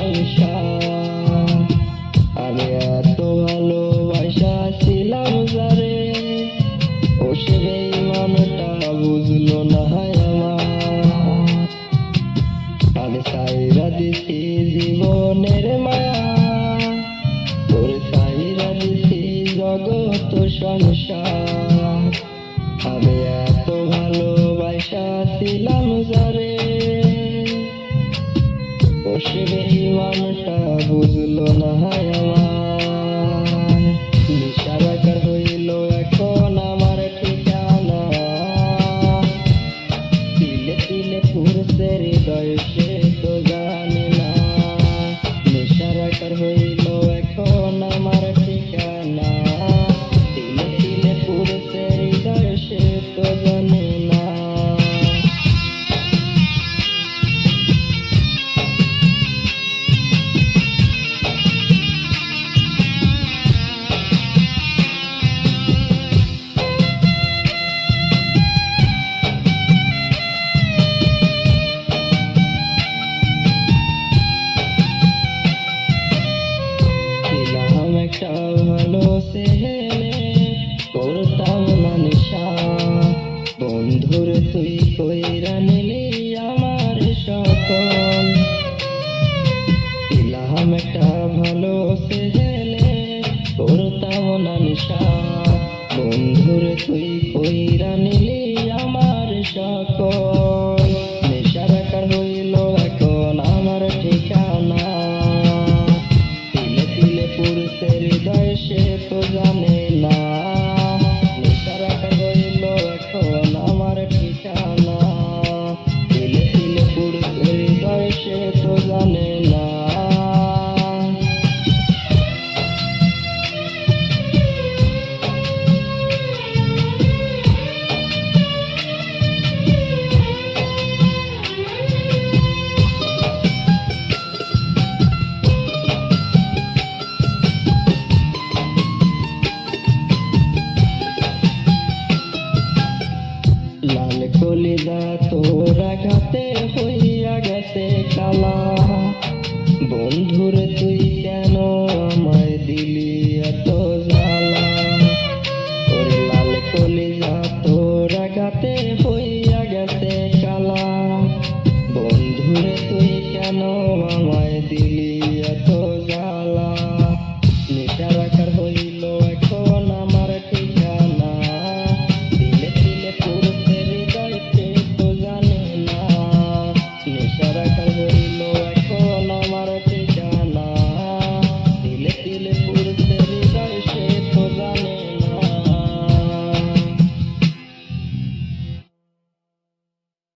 সংসার। আমি এত ভালোবাসা ছিলাম যারে, ও সে বেঈমানটা বুঝলো না আমার। আমি সাইরা দিছি জীবনের মায়া, তোর সাইরা দিছি জগৎ সংসার। আমি এত ভালোবাসা ছিলাম যারে, ও সে বেঈমানটা বুঝলো না আমার। নিশারাকার হইল এখন আমার ঠিকানা, তিলে তিলে পুরুষে হৃদয় সে তো জানে না। নিশারাকার হইল এখন আমার ঠিকানা, তিলে তিলে পুরুষে হৃদয় সে তো জানে না। একটা ভালো ছেলে, করতাম না নেশা, বন্ধুর তুই কইরা নিলি আমার সকল। ছিলাম একটা ভালো ছেলে, করতাম না নেশা, বন্ধুর তুই কইরা নিলি আমার সকল। নেশারাকার হইল এখন আমার ঠিকানা, পুরুষের হৃদয় সে তো জানে না। নিশারাকার হইল এখন আমার ঠিকানা, তিলে তিলে পুরুষের হৃদয় সে তো জানে না। লাল কলিজা তোর আঘাতে হইয়া গেছে কালা, বন্ধুরে তুই কেন